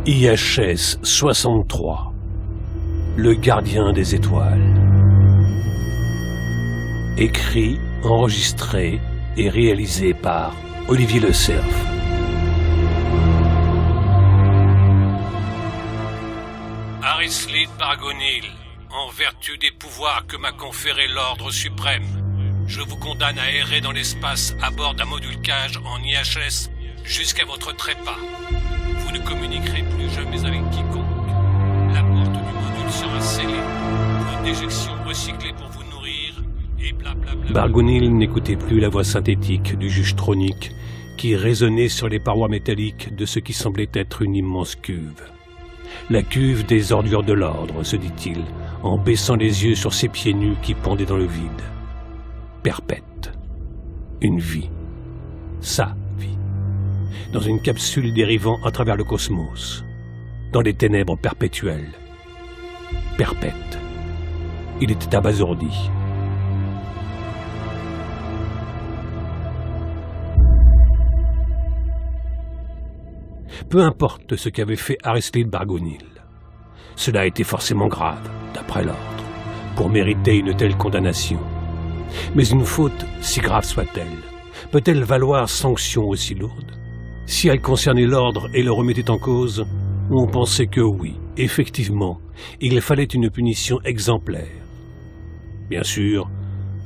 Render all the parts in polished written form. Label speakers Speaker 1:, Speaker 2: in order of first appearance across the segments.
Speaker 1: IHS 63, le gardien des étoiles. Écrit, enregistré et réalisé par Olivier Le Cerf. Arislid Bargonil, en vertu des pouvoirs que m'a conféré l'Ordre suprême, je vous condamne à errer dans l'espace à bord d'un module cage en IHS jusqu'à votre trépas. Vous ne communiquerez plus jamais avec quiconque. La porte du module sera scellée. Vos déjections recyclées pour vous nourrir et blablabla. Bargonil n'écoutait plus la voix synthétique du juge tronique qui résonnait sur les parois métalliques de ce qui semblait être une immense cuve. La cuve des ordures de l'ordre, se dit-il, en baissant les yeux sur ses pieds nus qui pendaient dans le vide. Perpète. Une vie. Sa vie. Dans une capsule dérivant à travers le cosmos. Dans les ténèbres perpétuelles. Perpète. Il était abasourdi. Peu importe ce qu'avait fait Arislid Bargonil. Cela était forcément grave, d'après l'ordre, pour mériter une telle condamnation. Mais une faute, si grave soit-elle, peut-elle valoir sanction aussi lourde? Si elle concernait l'ordre et le remettait en cause, on pensait que oui, effectivement, il fallait une punition exemplaire. Bien sûr,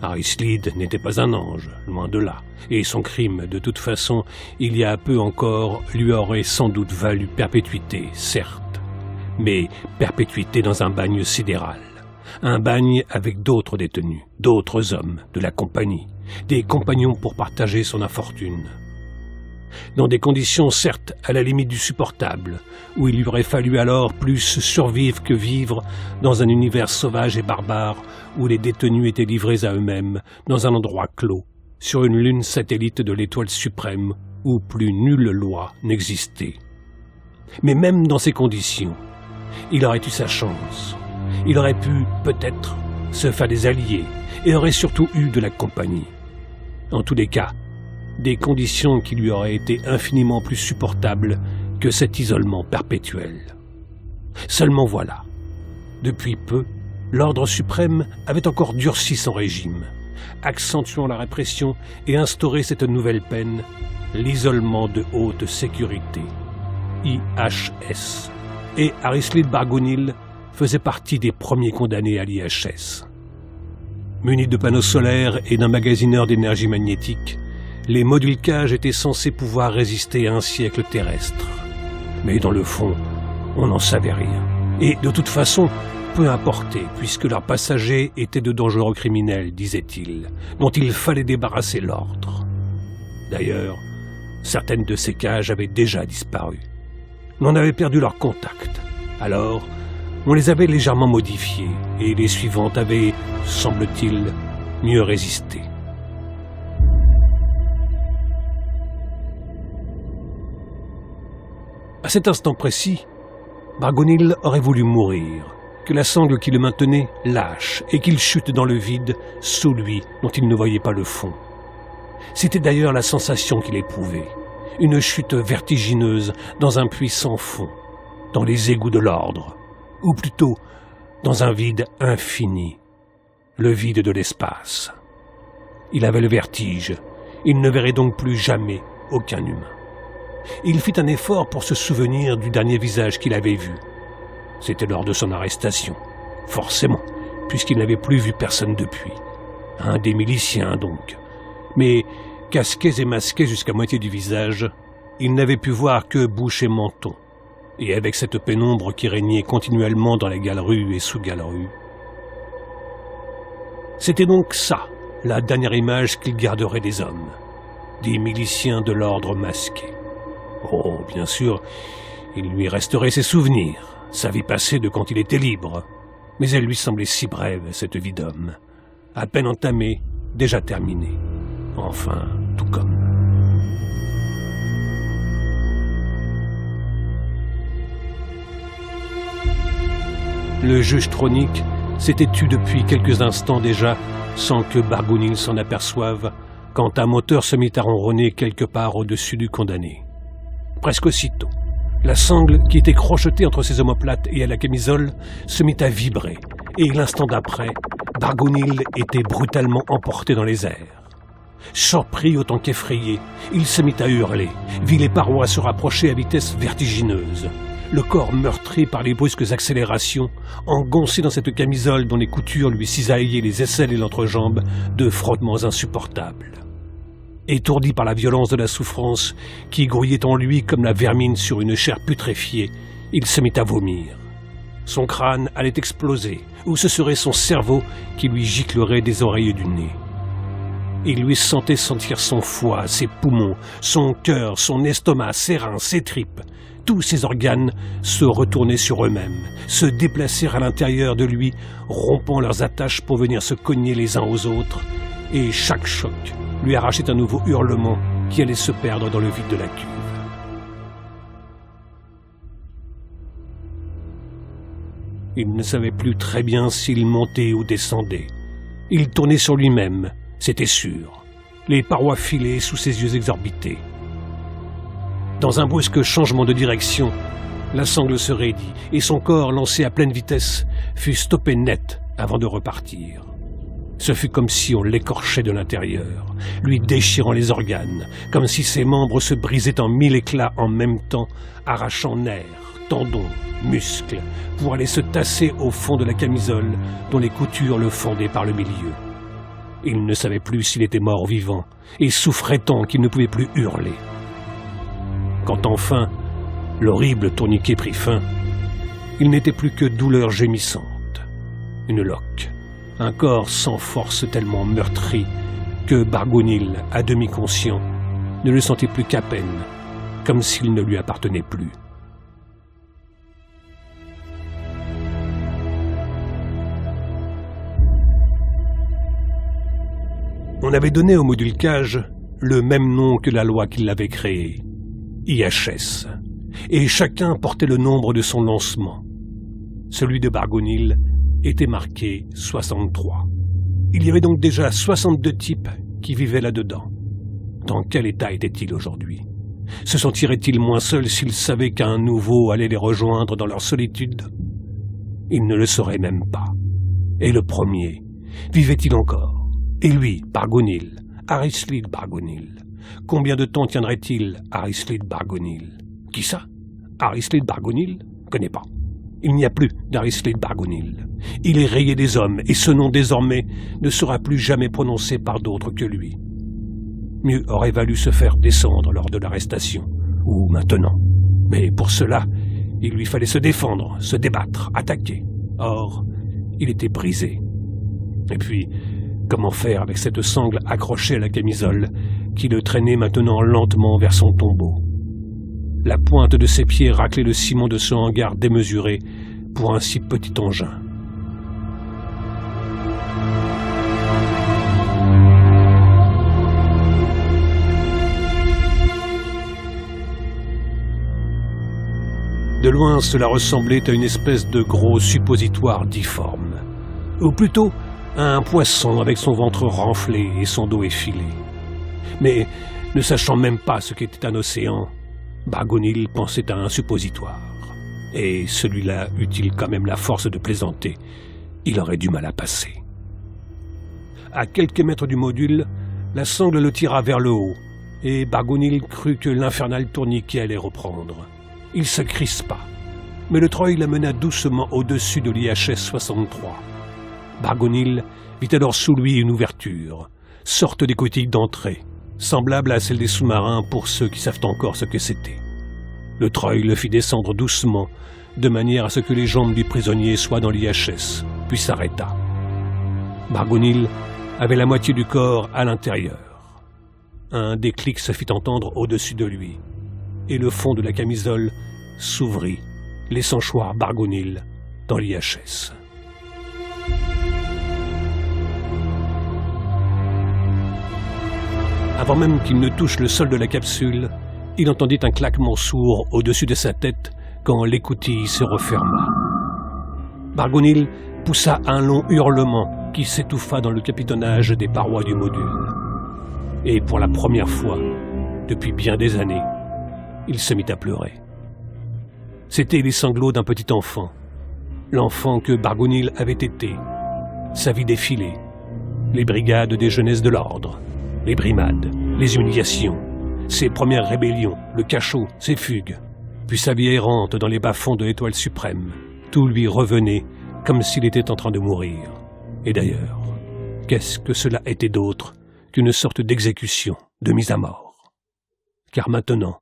Speaker 1: Arislid n'était pas un ange, loin de là, et son crime, de toute façon, il y a peu encore, lui aurait sans doute valu perpétuité, certes, mais perpétuité dans un bagne sidéral. Un bagne avec d'autres détenus, d'autres hommes de la compagnie, des compagnons pour partager son infortune. Dans des conditions certes à la limite du supportable, où il lui aurait fallu alors plus survivre que vivre dans un univers sauvage et barbare où les détenus étaient livrés à eux-mêmes, dans un endroit clos, sur une lune satellite de l'étoile suprême, où plus nulle loi n'existait. Mais même dans ces conditions, il aurait eu sa chance. Il aurait pu, peut-être, se faire des alliés et aurait surtout eu de la compagnie. En tous les cas, des conditions qui lui auraient été infiniment plus supportables que cet isolement perpétuel. Seulement voilà, depuis peu, l'Ordre suprême avait encore durci son régime, accentuant la répression et instauré cette nouvelle peine, l'isolement de haute sécurité, IHS. Et Arislid Bargonil faisait partie des premiers condamnés à l'IHS. Munis de panneaux solaires et d'un magasineur d'énergie magnétique, les modules cage étaient censés pouvoir résister à un siècle terrestre. Mais dans le fond, on n'en savait rien. Et de toute façon, peu importait, puisque leurs passagers étaient de dangereux criminels, disait-il, dont il fallait débarrasser l'ordre. D'ailleurs, certaines de ces cages avaient déjà disparu. On avait perdu leur contact. Alors, on les avait légèrement modifiées, et les suivantes avaient, semble-t-il, mieux résisté. À cet instant précis, Bargonil aurait voulu mourir, que la sangle qui le maintenait lâche et qu'il chute dans le vide sous lui dont il ne voyait pas le fond. C'était d'ailleurs la sensation qu'il éprouvait, une chute vertigineuse dans un puits sans fond, dans les égouts de l'ordre, ou plutôt dans un vide infini, le vide de l'espace. Il avait le vertige, il ne verrait donc plus jamais aucun humain. Il fit un effort pour se souvenir du dernier visage qu'il avait vu. C'était lors de son arrestation, forcément, puisqu'il n'avait plus vu personne depuis. Un des miliciens, donc. Mais, casqués et masqués jusqu'à moitié du visage, il n'avait pu voir que bouche et menton. Et avec cette pénombre qui régnait continuellement dans les galeries et sous-galeries. C'était donc ça, la dernière image qu'il garderait des hommes. Des miliciens de l'ordre masqués. Oh, bien sûr, il lui resterait ses souvenirs, sa vie passée de quand il était libre. Mais elle lui semblait si brève, cette vie d'homme. À peine entamée, déjà terminée. Enfin, tout comme. Le juge tronique s'était tu depuis quelques instants déjà, sans que Bargonil s'en aperçoive, quand un moteur se mit à ronronner quelque part au-dessus du condamné. Presque aussitôt, La sangle, qui était crochetée entre ses omoplates et à la camisole, se mit à vibrer, et l'instant d'après, Bargonil était brutalement emporté dans les airs. Surpris autant qu'effrayé, il se mit à hurler, vit les parois se rapprocher à vitesse vertigineuse. Le corps meurtri par les brusques accélérations, engoncé dans cette camisole dont les coutures lui cisaillaient les aisselles et l'entrejambe de frottements insupportables. Étourdi par la violence de la souffrance qui grouillait en lui comme la vermine sur une chair putréfiée, il se mit à vomir. Son crâne allait exploser, ou ce serait son cerveau qui lui giclerait des oreilles et du nez. Il lui sentait sentir son foie, ses poumons, son cœur, son estomac, ses reins, ses tripes. Tous ses organes se retournaient sur eux-mêmes, se déplacèrent à l'intérieur de lui, rompant leurs attaches pour venir se cogner les uns aux autres, et chaque choc lui arrachait un nouveau hurlement qui allait se perdre dans le vide de la cuve. Il ne savait plus très bien s'il montait ou descendait. Il tournait sur lui-même, c'était sûr. Les parois filaient sous ses yeux exorbités. Dans un brusque changement de direction, la sangle se raidit et son corps, lancé à pleine vitesse, fut stoppé net avant de repartir. Ce fut comme si on l'écorchait de l'intérieur, lui déchirant les organes, comme si ses membres se brisaient en 1000 éclats en même temps, arrachant nerfs, tendons, muscles, pour aller se tasser au fond de la camisole dont les coutures le fendaient par le milieu. Il ne savait plus s'il était mort ou vivant, et souffrait tant qu'il ne pouvait plus hurler. Quand enfin, l'horrible tourniquet prit fin, il n'était plus que douleur gémissante, une loque, un corps sans force tellement meurtri que Bargonil, à demi conscient, ne le sentait plus qu'à peine, comme s'il ne lui appartenait plus. On avait donné au module cage le même nom que la loi qui l'avait créé, IHS, et chacun portait le nombre de son lancement. Celui de Bargonil était marqué 63. Il y avait donc déjà 62 types qui vivaient là-dedans. Dans quel état étaient-ils aujourd'hui? Se sentiraient-ils moins seuls s'ils savaient qu'un nouveau allait les rejoindre dans leur solitude? Ils ne le sauraient même pas. Et le premier, vivait-il encore? Et lui, Bargonil, Arislid Bargonil. Combien de temps tiendrait-il, Arislid Bargonil? Qui ça? Arislid Bargonil? Connais pas. Il n'y a plus d'Arislid Bargonil. Il est rayé des hommes, et ce nom désormais ne sera plus jamais prononcé par d'autres que lui. Mieux aurait valu se faire descendre lors de l'arrestation, ou maintenant. Mais pour cela, il lui fallait se défendre, se débattre, attaquer. Or, il était brisé. Et puis, comment faire avec cette sangle accrochée à la camisole qui le traînait maintenant lentement vers son tombeau? La pointe de ses pieds raclait le ciment de ce hangar démesuré pour un si petit engin. De loin, cela ressemblait à une espèce de gros suppositoire difforme, ou plutôt à un poisson avec son ventre renflé et son dos effilé. Mais, ne sachant même pas ce qu'était un océan, Bargonil pensait à un suppositoire. Et celui-là eût-il quand même la force de plaisanter, il aurait du mal à passer. À quelques mètres du module, la sangle le tira vers le haut, et Bargonil crut que l'infernal tourniquet allait reprendre. Il se crispa, mais le treuil l'amena doucement au-dessus de l'IHS 63. Bargonil vit alors sous lui une ouverture, sorte d'écoutille d'entrée, semblable à celle des sous-marins pour ceux qui savent encore ce que c'était. Le treuil le fit descendre doucement, de manière à ce que les jambes du prisonnier soient dans l'IHS, puis s'arrêta. Bargonil avait la moitié du corps à l'intérieur. Un déclic se fit entendre au-dessus de lui, et le fond de la camisole s'ouvrit, laissant choir Bargonil dans l'IHS. Avant même qu'il ne touche le sol de la capsule, il entendit un claquement sourd au-dessus de sa tête quand l'écoutille se referma. Bargonil poussa un long hurlement qui s'étouffa dans le capitonnage des parois du module. Et pour la première fois, depuis bien des années, il se mit à pleurer. C'étaient les sanglots d'un petit enfant. L'enfant que Bargonil avait été. Sa vie défilée. Les brigades des jeunesses de l'ordre. Les brimades. Les humiliations. Ses premières rébellions. Le cachot. Ses fugues. Puis sa vie errante dans les bas-fonds de l'Étoile suprême. Tout lui revenait comme s'il était en train de mourir. Et d'ailleurs, qu'est-ce que cela était d'autre qu'une sorte d'exécution, de mise à mort? Car maintenant,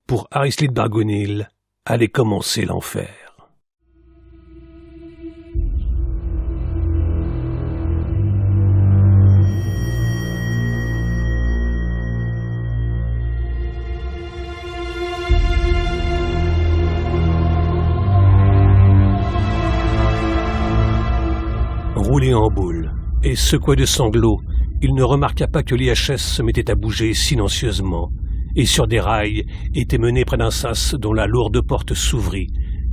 Speaker 1: pour Arislid Bargonil, allait commencer l'enfer. Roulé en boule et secoué de sanglots, il ne remarqua pas que l'IHS se mettait à bouger silencieusement et sur des rails était mené près d'un sas dont la lourde porte s'ouvrit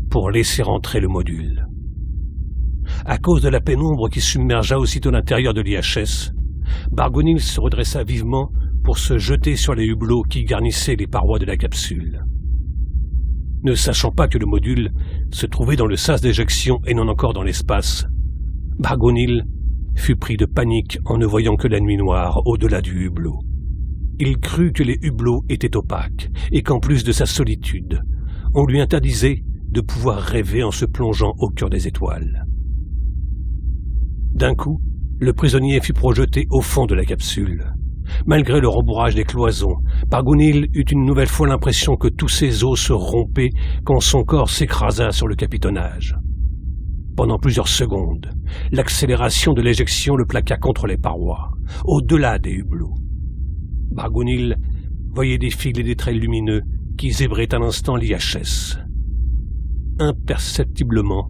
Speaker 1: pour laisser entrer le module. À cause de la pénombre qui submergea aussitôt l'intérieur de l'IHS, Bargonil se redressa vivement pour se jeter sur les hublots qui garnissaient les parois de la capsule. Ne sachant pas que le module se trouvait dans le sas d'éjection et non encore dans l'espace, Bargonil fut pris de panique en ne voyant que la nuit noire au-delà du hublot. Il crut que les hublots étaient opaques et qu'en plus de sa solitude, on lui interdisait de pouvoir rêver en se plongeant au cœur des étoiles. D'un coup, le prisonnier fut projeté au fond de la capsule. Malgré le rembourrage des cloisons, Bargonil eut une nouvelle fois l'impression que tous ses os se rompaient quand son corps s'écrasa sur le capitonnage. Pendant plusieurs secondes, l'accélération de l'éjection le plaqua contre les parois, au-delà des hublots. Bargonil voyait défiler des traits lumineux qui zébraient un instant l'IHS. Imperceptiblement,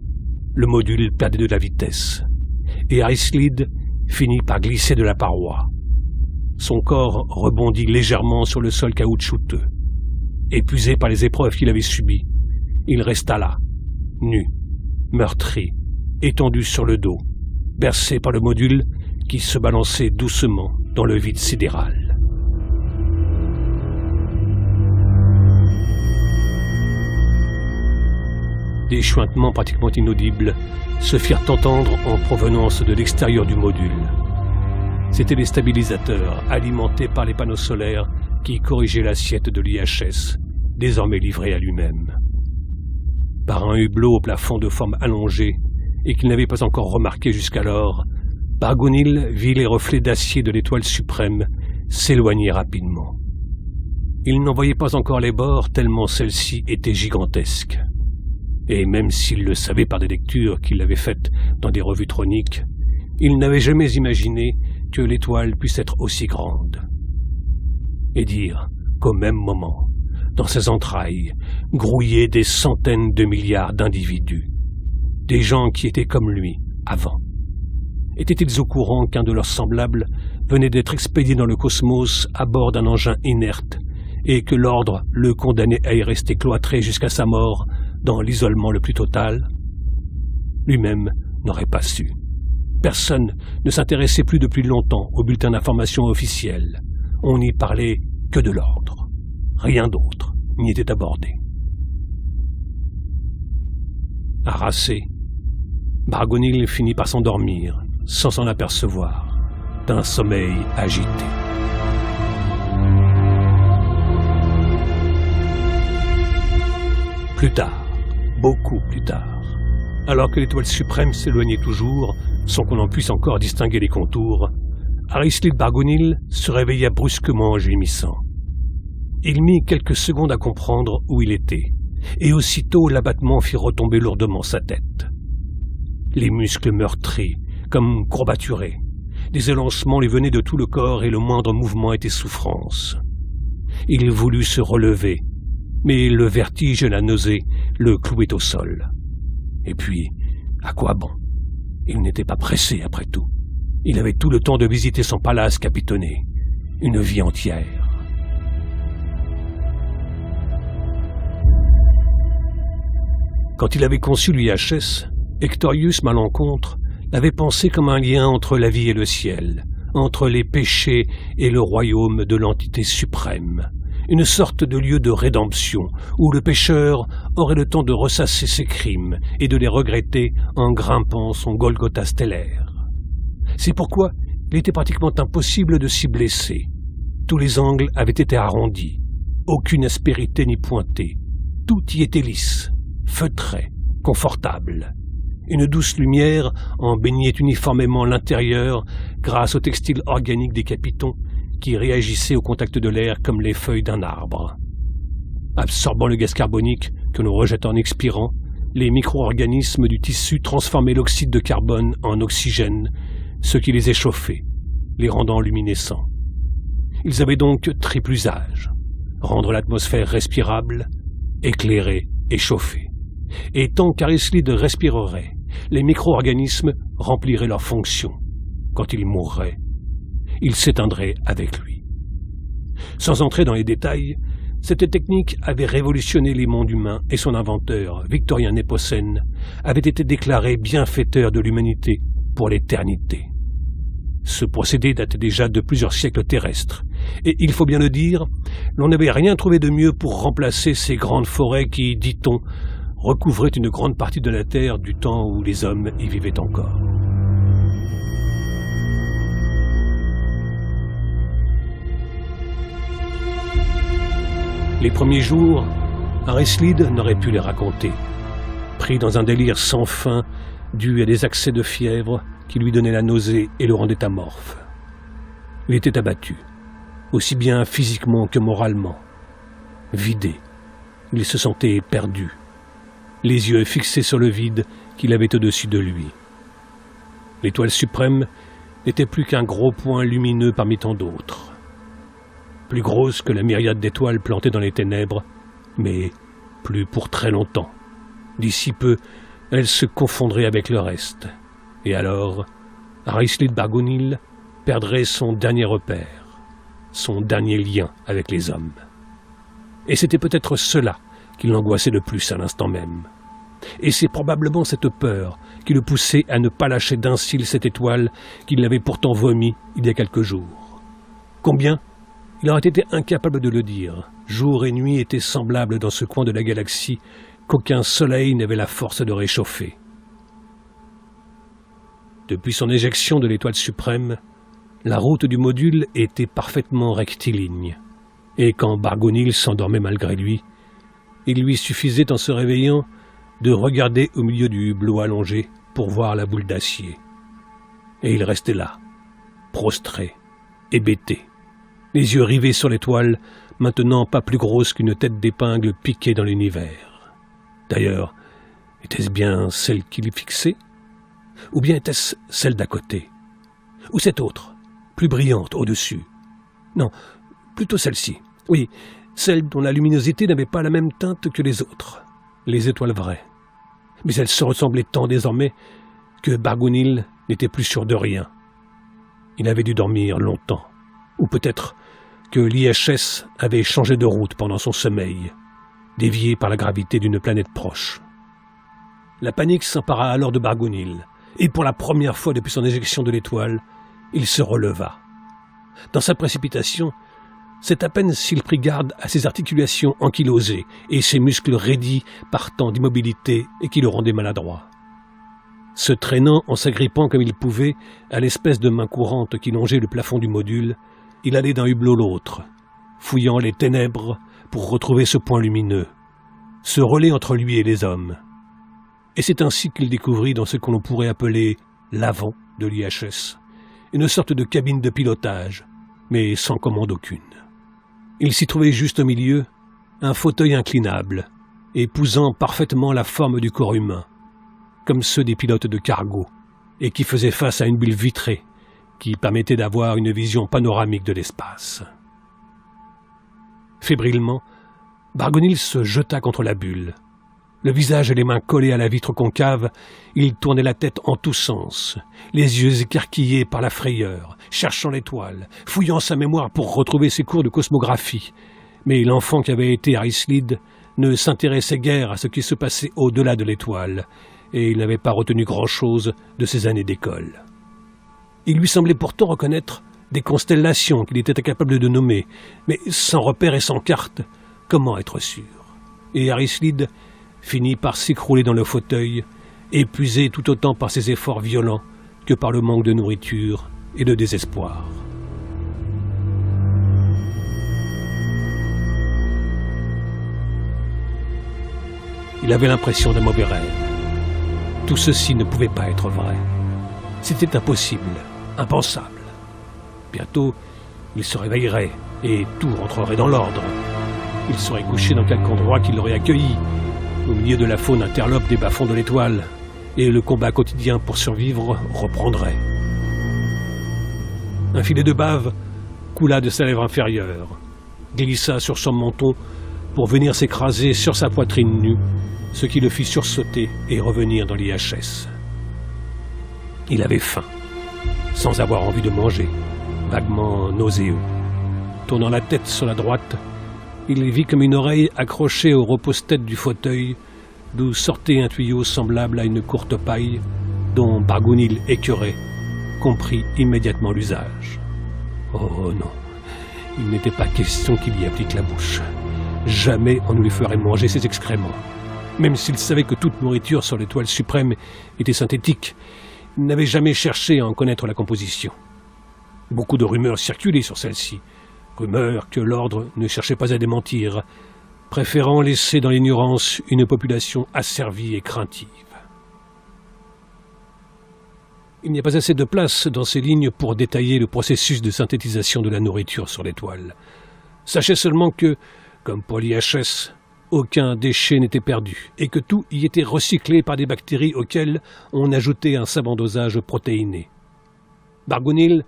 Speaker 1: le module perdait de la vitesse, et Arislid finit par glisser de la paroi. Son corps rebondit légèrement sur le sol caoutchouteux. Épuisé par les épreuves qu'il avait subies, il resta là, nu, meurtri, étendu sur le dos, bercé par le module qui se balançait doucement dans le vide sidéral. Des chuintements pratiquement inaudibles se firent entendre en provenance de l'extérieur du module. C'étaient les stabilisateurs alimentés par les panneaux solaires qui corrigeaient l'assiette de l'IHS, désormais livré à lui-même. Par un hublot au plafond de forme allongée et qu'il n'avait pas encore remarqué jusqu'alors, Bargonil vit les reflets d'acier de l'Étoile suprême s'éloigner rapidement. Il n'en voyait pas encore les bords tellement celle-ci était gigantesque. Et même s'il le savait par des lectures qu'il avait faites dans des revues troniques, il n'avait jamais imaginé que l'étoile puisse être aussi grande. Et dire qu'au même moment, dans ses entrailles, grouillaient des centaines de milliards d'individus, des gens qui étaient comme lui, avant. Étaient-ils au courant qu'un de leurs semblables venait d'être expédié dans le cosmos à bord d'un engin inerte, et que l'ordre le condamnait à y rester cloîtré jusqu'à sa mort dans l'isolement le plus total? Lui-même n'aurait pas su. Personne ne s'intéressait plus depuis longtemps aux bulletins d'information officiels. On n'y parlait que de l'ordre. Rien d'autre n'y était abordé. Harassé, Bargonil finit par s'endormir, sans s'en apercevoir, d'un sommeil agité. Plus tard, beaucoup plus tard, alors que l'étoile suprême s'éloignait toujours, sans qu'on en puisse encore distinguer les contours, Arislid Bargonil se réveilla brusquement en gémissant. Il mit quelques secondes à comprendre où il était, et aussitôt l'abattement fit retomber lourdement sa tête. Les muscles meurtris, comme courbaturés, des élancements lui venaient de tout le corps et le moindre mouvement était souffrance. Il voulut se relever, mais le vertige et la nausée le clouaient au sol. Et puis, à quoi bon? Il n'était pas pressé après tout. Il avait tout le temps de visiter son palace capitonné, une vie entière. Quand il avait conçu l'IHS, Hectorius Malencontre l'avait pensé comme un lien entre la vie et le ciel, entre les péchés et le royaume de l'entité suprême, une sorte de lieu de rédemption, où le pécheur aurait le temps de ressasser ses crimes et de les regretter en grimpant son Golgotha stellaire. C'est pourquoi il était pratiquement impossible de s'y blesser. Tous les angles avaient été arrondis, aucune aspérité ni pointée. Tout y était lisse, feutré, confortable. Une douce lumière en baignait uniformément l'intérieur grâce au textile organique des capitons qui réagissaient au contact de l'air comme les feuilles d'un arbre. Absorbant le gaz carbonique que l'on rejette en expirant, les micro-organismes du tissu transformaient l'oxyde de carbone en oxygène, ce qui les échauffait, les rendant luminescents. Ils avaient donc triple usage: rendre l'atmosphère respirable, éclairer et chauffer. Et tant qu'Arislide respirerait, les micro-organismes rempliraient leur fonction. Quand il mourrait, il s'éteindrait avec lui. Sans entrer dans les détails, cette technique avait révolutionné les mondes humains et son inventeur, Victorien Nepocène, avait été déclaré bienfaiteur de l'humanité pour l'éternité. Ce procédé datait déjà de plusieurs siècles terrestres, et il faut bien le dire, l'on n'avait rien trouvé de mieux pour remplacer ces grandes forêts qui, dit-on, recouvraient une grande partie de la Terre du temps où les hommes y vivaient encore. Les premiers jours, Arislide n'aurait pu les raconter. Pris dans un délire sans fin, dû à des accès de fièvre qui lui donnaient la nausée et le rendaient amorphe. Il était abattu, aussi bien physiquement que moralement. Vidé, il se sentait perdu, les yeux fixés sur le vide qu'il avait au-dessus de lui. L'étoile suprême n'était plus qu'un gros point lumineux parmi tant d'autres. Plus grosse que la myriade d'étoiles plantées dans les ténèbres, mais plus pour très longtemps. D'ici peu, elle se confondrait avec le reste. Et alors, Arislide Bargounil perdrait son dernier repère, son dernier lien avec les hommes. Et c'était peut-être cela qui l'angoissait le plus à l'instant même. Et c'est probablement cette peur qui le poussait à ne pas lâcher d'un cil cette étoile qu'il avait pourtant vomie il y a quelques jours. Combien ? Il aurait été incapable de le dire. Jour et nuit étaient semblables dans ce coin de la galaxie qu'aucun soleil n'avait la force de réchauffer. Depuis son éjection de l'étoile suprême, la route du module était parfaitement rectiligne. Et quand Bargounil s'endormait malgré lui, il lui suffisait en se réveillant de regarder au milieu du hublot allongé pour voir la boule d'acier. Et il restait là, prostré, hébété, les yeux rivés sur l'étoile, maintenant pas plus grosse qu'une tête d'épingle piquée dans l'univers. D'ailleurs, était-ce bien celle qui l'y fixait ? Ou bien était-ce celle d'à côté ? Ou cette autre, plus brillante, au-dessus ? Non, plutôt celle-ci. Oui, celle dont la luminosité n'avait pas la même teinte que les autres, les étoiles vraies. Mais elles se ressemblaient tant désormais que Bargounil n'était plus sûr de rien. Il avait dû dormir longtemps, ou peut-être que l'IHS avait changé de route pendant son sommeil, dévié par la gravité d'une planète proche. La panique s'empara alors de Bargounil, et pour la première fois depuis son éjection de l'étoile, il se releva. Dans sa précipitation, c'est à peine s'il prit garde à ses articulations ankylosées et ses muscles raidis par tant d'immobilité et qui le rendaient maladroit. Se traînant en s'agrippant comme il pouvait à l'espèce de main courante qui longeait le plafond du module, il allait d'un hublot l'autre, fouillant les ténèbres pour retrouver ce point lumineux, ce relais entre lui et les hommes. Et c'est ainsi qu'il découvrit dans ce que l'on pourrait appeler l'avant de l'IHS, une sorte de cabine de pilotage, mais sans commande aucune. Il s'y trouvait juste au milieu un fauteuil inclinable, épousant parfaitement la forme du corps humain, comme ceux des pilotes de cargo, et qui faisait face à une bulle vitrée qui permettait d'avoir une vision panoramique de l'espace. Fébrilement, Bargounil se jeta contre la bulle. Le visage et les mains collés à la vitre concave, il tournait la tête en tous sens, les yeux écarquillés par la frayeur, cherchant l'étoile, fouillant sa mémoire pour retrouver ses cours de cosmographie. Mais l'enfant qui avait été Arislide ne s'intéressait guère à ce qui se passait au-delà de l'étoile, et il n'avait pas retenu grand-chose de ses années d'école. Il lui semblait pourtant reconnaître des constellations qu'il était incapable de nommer, mais sans repère et sans carte, comment être sûr? Et Arislide finit par s'écrouler dans le fauteuil, épuisé tout autant par ses efforts violents que par le manque de nourriture et de désespoir. Il avait l'impression d'un mauvais rêve. Tout ceci ne pouvait pas être vrai. C'était impossible, impensable. Bientôt, il se réveillerait et tout rentrerait dans l'ordre. Il serait couché dans quelque endroit qui l'aurait accueilli, au milieu de la faune interlope des bas-fonds de l'étoile, et le combat quotidien pour survivre reprendrait. Un filet de bave coula de sa lèvre inférieure, glissa sur son menton pour venir s'écraser sur sa poitrine nue, ce qui le fit sursauter et revenir dans l'IHS. Il avait faim, sans avoir envie de manger, vaguement nauséeux. Tournant la tête sur la droite, il vit comme une oreille accrochée au repose-tête du fauteuil, d'où sortait un tuyau semblable à une courte paille, dont Bargounil, écœuré, comprit immédiatement l'usage. Oh non, il n'était pas question qu'il y applique la bouche. Jamais on ne lui ferait manger ses excréments. Même s'il savait que toute nourriture sur l'étoile suprême était synthétique, il n'avait jamais cherché à en connaître la composition. Beaucoup de rumeurs circulaient sur celle-ci, rumeurs que l'ordre ne cherchait pas à démentir, préférant laisser dans l'ignorance une population asservie et craintive. Il n'y a pas assez de place dans ces lignes pour détailler le processus de synthétisation de la nourriture sur l'étoile. Sachez seulement que, comme pour l'IHS, aucun déchet n'était perdu et que tout y était recyclé par des bactéries auxquelles on ajoutait un savant dosage protéiné. Bargounil,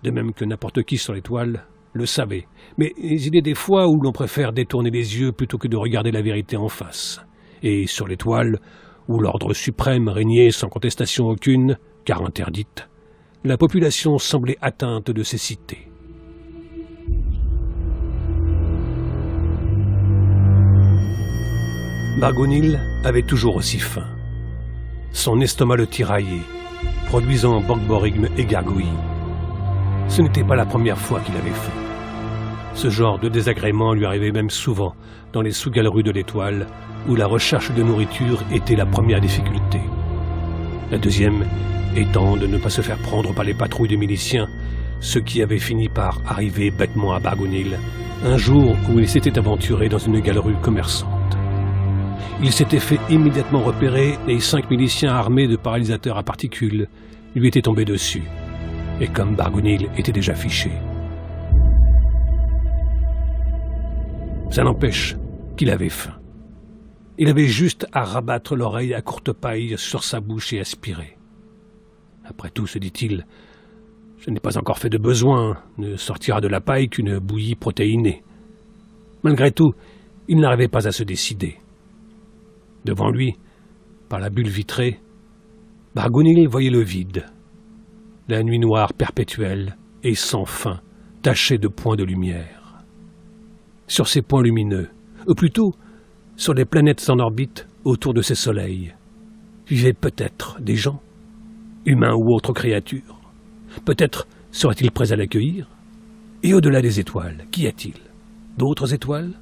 Speaker 1: de même que n'importe qui sur l'étoile, le savait, mais il est des fois où l'on préfère détourner les yeux plutôt que de regarder la vérité en face. Et sur l'étoile, où l'ordre suprême régnait sans contestation aucune, car interdite, la population semblait atteinte de cécité. Bargounil avait toujours aussi faim. Son estomac le tiraillait, produisant borborigmes et gargouillis. Ce n'était pas la première fois qu'il avait faim. Ce genre de désagrément lui arrivait même souvent dans les sous-galeries de l'étoile, où la recherche de nourriture était la première difficulté. La deuxième étant de ne pas se faire prendre par les patrouilles de miliciens, ce qui avait fini par arriver bêtement à Bargounil, un jour où il s'était aventuré dans une galerie commerçante. Il s'était fait immédiatement repérer et 5 miliciens armés de paralysateurs à particules lui étaient tombés dessus. Et comme Bargounil était déjà fiché. Ça n'empêche qu'il avait faim. Il avait juste à rabattre l'oreille à courte paille sur sa bouche et aspirer. Après tout, se dit-il, je n'ai pas encore fait de besoin, ne sortira de la paille qu'une bouillie protéinée. Malgré tout, il n'arrivait pas à se décider. Devant lui, par la bulle vitrée, Bargounil voyait le vide. La nuit noire perpétuelle et sans fin, tachée de points de lumière. Sur ces points lumineux, ou plutôt sur les planètes en orbite autour de ces soleils, vivaient peut-être des gens, humains ou autres créatures. Peut-être seraient-ils prêts à l'accueillir? Et au-delà des étoiles, qu'y a-t-il? D'autres étoiles?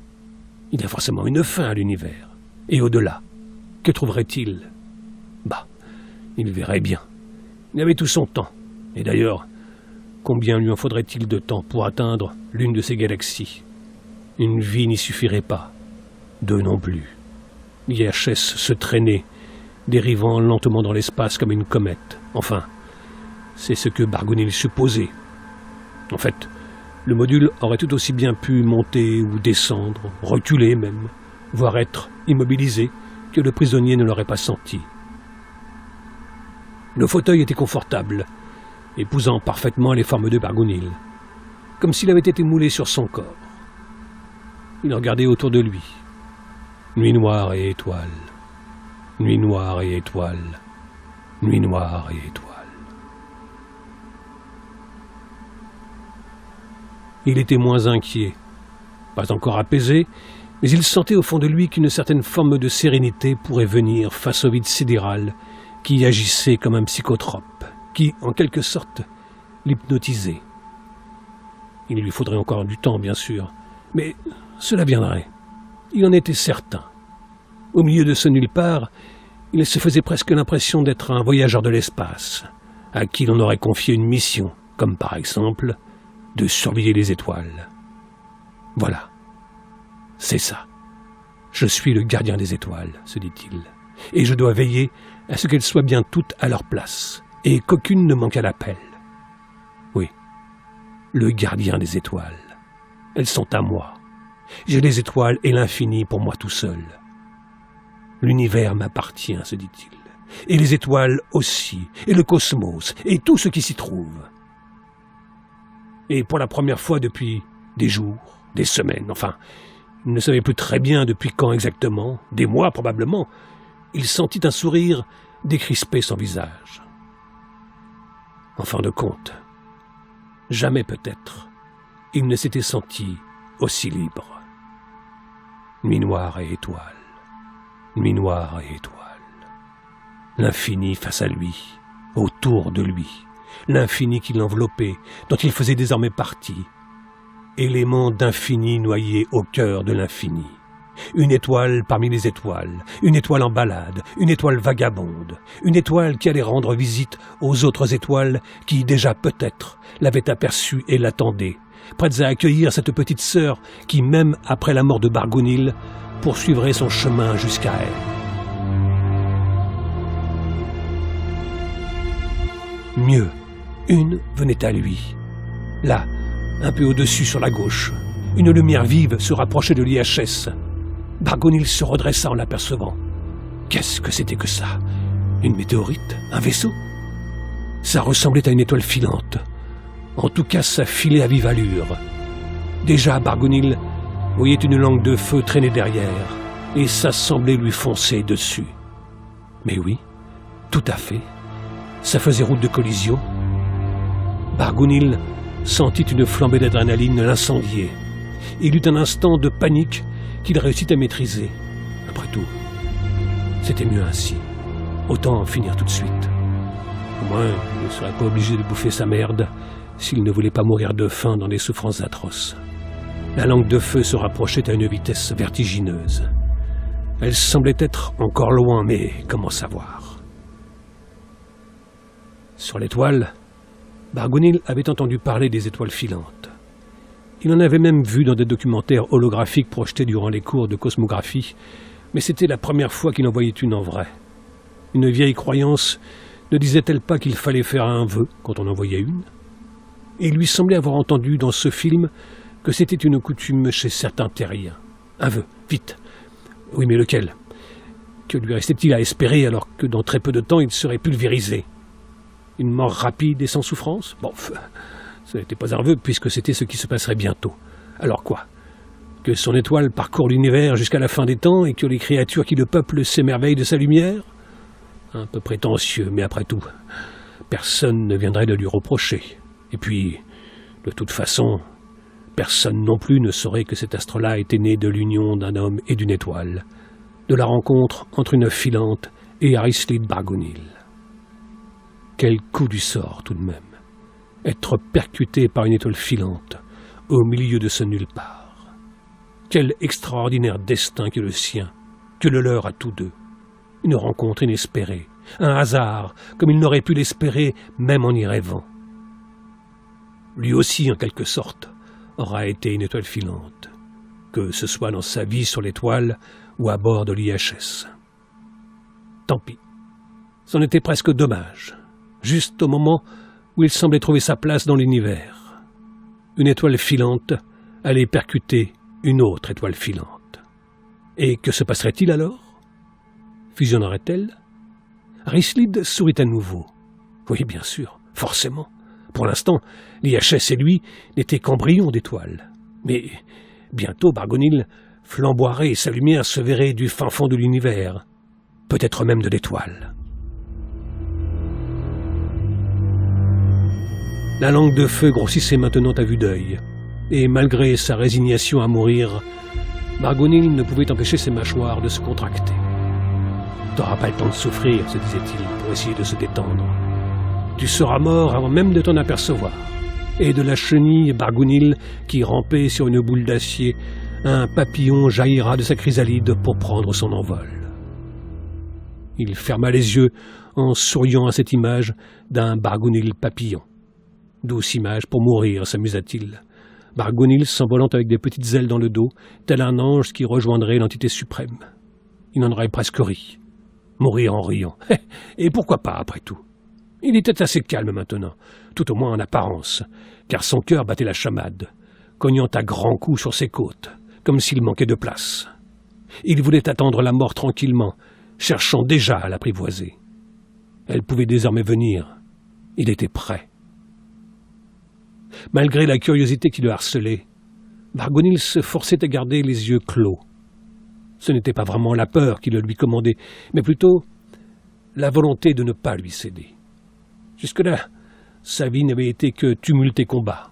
Speaker 1: Il y a forcément une fin à l'univers. Et au-delà, que trouverait-il? Bah, il verrait bien. Il avait tout son temps. Et d'ailleurs, combien lui en faudrait-il de temps pour atteindre l'une de ces galaxies? Une vie n'y suffirait pas. 2 non plus. L'IHS se traînait, dérivant lentement dans l'espace comme une comète. Enfin, c'est ce que Bargounil supposait. En fait, le module aurait tout aussi bien pu monter ou descendre, reculer même, voire être immobilisé, que le prisonnier ne l'aurait pas senti. Le fauteuil était confortable, épousant parfaitement les formes de Bargounil, comme s'il avait été moulé sur son corps. Il regardait autour de lui. Nuit noire et étoile. Nuit noire et étoile. Nuit noire et étoile. Il était moins inquiet, pas encore apaisé, mais il sentait au fond de lui qu'une certaine forme de sérénité pourrait venir face au vide sidéral qui agissait comme un psychotrope, qui, en quelque sorte, l'hypnotisait. Il lui faudrait encore du temps, bien sûr, mais cela viendrait. Il en était certain. Au milieu de ce nulle part, il se faisait presque l'impression d'être un voyageur de l'espace, à qui l'on aurait confié une mission, comme par exemple de surveiller les étoiles. Voilà, c'est ça. Je suis le gardien des étoiles, se dit-il, et je dois veiller à ce qu'elles soient bien toutes à leur place, et qu'aucune ne manque à l'appel. Oui, le gardien des étoiles. Elles sont à moi. J'ai les étoiles et l'infini pour moi tout seul. L'univers m'appartient, se dit-il, et les étoiles aussi, et le cosmos, et tout ce qui s'y trouve. Et pour la première fois depuis des jours, des semaines, enfin, il ne savait plus très bien depuis quand exactement, des mois probablement, il sentit un sourire décrisper son visage. En fin de compte, jamais peut-être, il ne s'était senti aussi libre. Nuit noire et étoile, nuit noire et étoile. L'infini face à lui, autour de lui, l'infini qui l'enveloppait, dont il faisait désormais partie. Élément d'infini noyé au cœur de l'infini. Une étoile parmi les étoiles, une étoile en balade, une étoile vagabonde, une étoile qui allait rendre visite aux autres étoiles qui, déjà peut-être, l'avaient aperçue et l'attendaient, prêtes à accueillir cette petite sœur qui, même après la mort de Bargounil, poursuivrait son chemin jusqu'à elle. Mieux, une venait à lui. Là, un peu au-dessus sur la gauche, une lumière vive se rapprochait de l'IHS. Bargounil se redressa en l'apercevant. Qu'est-ce que c'était que ça? Une météorite? Un vaisseau? Ça ressemblait à une étoile filante. En tout cas, ça filait à vive allure. Déjà, Bargounil voyait une langue de feu traîner derrière, et ça semblait lui foncer dessus. Mais oui, tout à fait. Ça faisait route de collision. Bargounil sentit une flambée d'adrénaline l'incendier. Il eut un instant de panique qu'il réussit à maîtriser. Après tout, c'était mieux ainsi. Autant en finir tout de suite. Au moins, il ne serait pas obligé de bouffer sa merde s'il ne voulait pas mourir de faim dans des souffrances atroces. La langue de feu se rapprochait à une vitesse vertigineuse. Elle semblait être encore loin, mais comment savoir? Sur l'étoile, Bargounil avait entendu parler des étoiles filantes. Il en avait même vu dans des documentaires holographiques projetés durant les cours de cosmographie, mais c'était la première fois qu'il en voyait une en vrai. Une vieille croyance ne disait-elle pas qu'il fallait faire un vœu quand on en voyait une? Et il lui semblait avoir entendu dans ce film que c'était une coutume chez certains terriens. Un vœu, vite. Oui, mais lequel? Que lui restait-il à espérer alors que dans très peu de temps il serait pulvérisé? Une mort rapide et sans souffrance? Bon, ce n'était pas un vœu puisque c'était ce qui se passerait bientôt. Alors quoi? Que son étoile parcourt l'univers jusqu'à la fin des temps et que les créatures qui le peuplent s'émerveillent de sa lumière? Un peu prétentieux, mais après tout, personne ne viendrait de lui reprocher. Et puis, de toute façon, personne non plus ne saurait que cet astre-là était né de l'union d'un homme et d'une étoile, de la rencontre entre une filante et Arislid Bargounil. Quel coup du sort, tout de même, être percuté par une étoile filante au milieu de ce nulle part. Quel extraordinaire destin que le sien, que le leur à tous deux. Une rencontre inespérée, un hasard, comme il n'aurait pu l'espérer même en y rêvant. Lui aussi, en quelque sorte, aura été une étoile filante, que ce soit dans sa vie sur l'étoile ou à bord de l'IHS. Tant pis, c'en était presque dommage, juste au moment où il semblait trouver sa place dans l'univers. Une étoile filante allait percuter une autre étoile filante. Et que se passerait-il alors? Fusionnerait-elle? Arislid sourit à nouveau. Oui, bien sûr, forcément. Pour l'instant, l'IHS et lui n'étaient qu'embryons d'étoiles. Mais bientôt, Bargounil flamboierait et sa lumière se verrait du fin fond de l'univers, peut-être même de l'étoile. La langue de feu grossissait maintenant à vue d'œil, et malgré sa résignation à mourir, Bargounil ne pouvait empêcher ses mâchoires de se contracter. « T'auras pas le temps de souffrir, se disait-il, pour essayer de se détendre. Tu seras mort avant même de t'en apercevoir. et de la chenille Bargounil qui rampait sur une boule d'acier, un papillon jaillira de sa chrysalide pour prendre son envol. Il ferma les yeux en souriant à cette image d'un Bargounil papillon. Douce image pour mourir, s'amusa-t-il. Bargounil s'envolant avec des petites ailes dans le dos, tel un ange qui rejoindrait l'entité suprême. Il en aurait presque ri. Mourir en riant. Et pourquoi pas, après tout? Il était assez calme maintenant, tout au moins en apparence, car son cœur battait la chamade, cognant à grands coups sur ses côtes, comme s'il manquait de place. Il voulait attendre la mort tranquillement, cherchant déjà à l'apprivoiser. Elle pouvait désormais venir. Il était prêt. Malgré la curiosité qui le harcelait, Bargounil se forçait à garder les yeux clos. Ce n'était pas vraiment la peur qui le lui commandait, mais plutôt la volonté de ne pas lui céder. Jusque-là, sa vie n'avait été que tumulte et combat.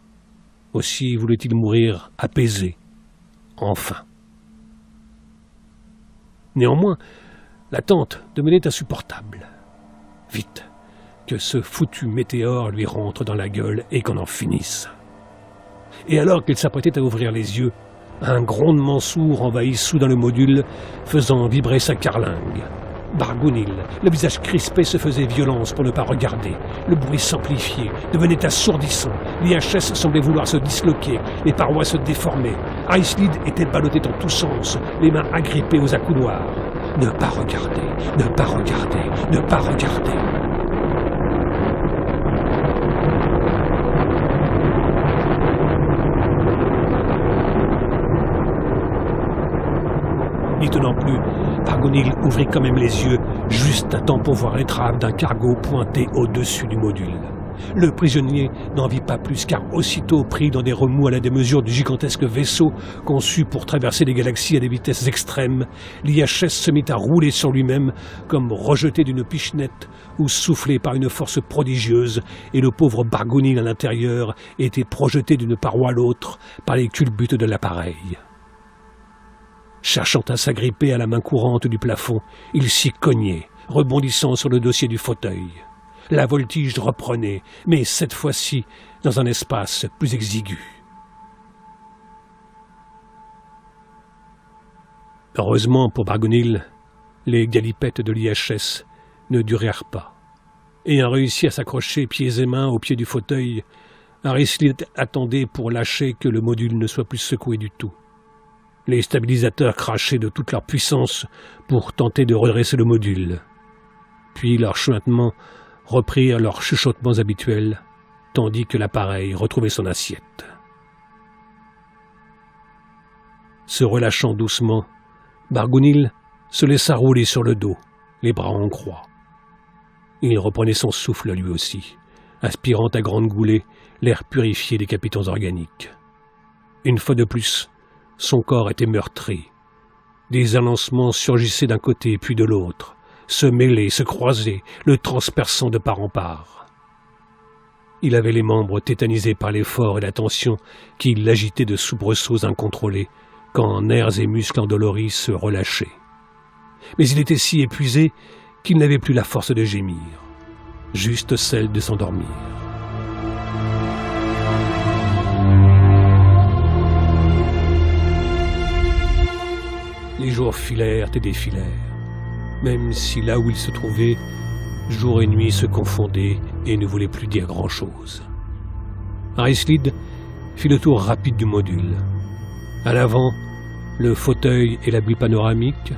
Speaker 1: Aussi voulait-il mourir apaisé, enfin. Néanmoins, l'attente devenait insupportable. Vite, que ce foutu météore lui rentre dans la gueule et qu'on en finisse. Et alors qu'il s'apprêtait à ouvrir les yeux, un grondement sourd envahit soudain le module, faisant vibrer sa carlingue. Bargounil, le visage crispé, se faisait violence pour ne pas regarder. Le bruit s'amplifiait, devenait assourdissant. L'IHS semblait vouloir se disloquer, les parois se déformaient. Icelid était ballotté dans tous sens, les mains agrippées aux accoudoirs. Ne pas regarder, ne pas regarder, ne pas regarder. N'y tenant plus, Bargounil ouvrit quand même les yeux, juste à temps pour voir l'étrave d'un cargo pointé au-dessus du module. Le prisonnier n'en vit pas plus, car aussitôt pris dans des remous à la démesure du gigantesque vaisseau conçu pour traverser les galaxies à des vitesses extrêmes, l'IHS se mit à rouler sur lui-même comme rejeté d'une pichenette ou soufflé par une force prodigieuse, et le pauvre Bargounil à l'intérieur était projeté d'une paroi à l'autre par les culbutes de l'appareil. Cherchant à s'agripper à la main courante du plafond, il s'y cognait, rebondissant sur le dossier du fauteuil. La voltige reprenait, mais cette fois-ci dans un espace plus exigu. Heureusement pour Bargounil, les galipettes de l'IHS ne durèrent pas. Ayant réussi à s'accrocher pieds et mains au pied du fauteuil, Icelid attendait pour lâcher que le module ne soit plus secoué du tout. Les stabilisateurs crachaient de toute leur puissance pour tenter de redresser le module. Puis leurs chuintements reprirent leurs chuchotements habituels, tandis que l'appareil retrouvait son assiette. Se relâchant doucement, Bargounil se laissa rouler sur le dos, les bras en croix. Il reprenait son souffle lui aussi, aspirant à grandes goulées l'air purifié des capitons organiques. Une fois de plus, son corps était meurtri. Des élancements surgissaient d'un côté puis de l'autre, se mêlaient, se croisaient, le transperçant de part en part. Il avait les membres tétanisés par l'effort et la tension qui l'agitaient de soubresauts incontrôlés quand nerfs et muscles endoloris se relâchaient. Mais il était si épuisé qu'il n'avait plus la force de gémir, juste celle de s'endormir. Les jours filèrent et défilèrent, même si là où il se trouvait, jour et nuit se confondaient et ne voulaient plus dire grand-chose. Icelid fit le tour rapide du module. À l'avant, le fauteuil et la bulle panoramique.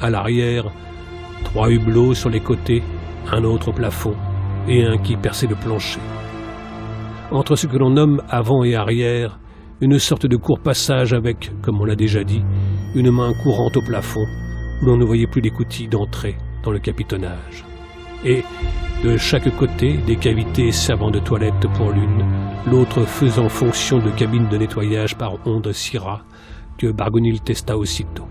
Speaker 1: À l'arrière, 3 hublots sur les côtés, un autre au plafond et un qui perçait le plancher. Entre ce que l'on nomme avant et arrière, une sorte de court passage avec, comme on l'a déjà dit, une main courante au plafond, où l'on ne voyait plus l'écoutille d'entrée dans le capitonnage. Et, de chaque côté, des cavités servant de toilette pour l'une, l'autre faisant fonction de cabine de nettoyage par ondes Syrah, que Bargounil testa aussitôt.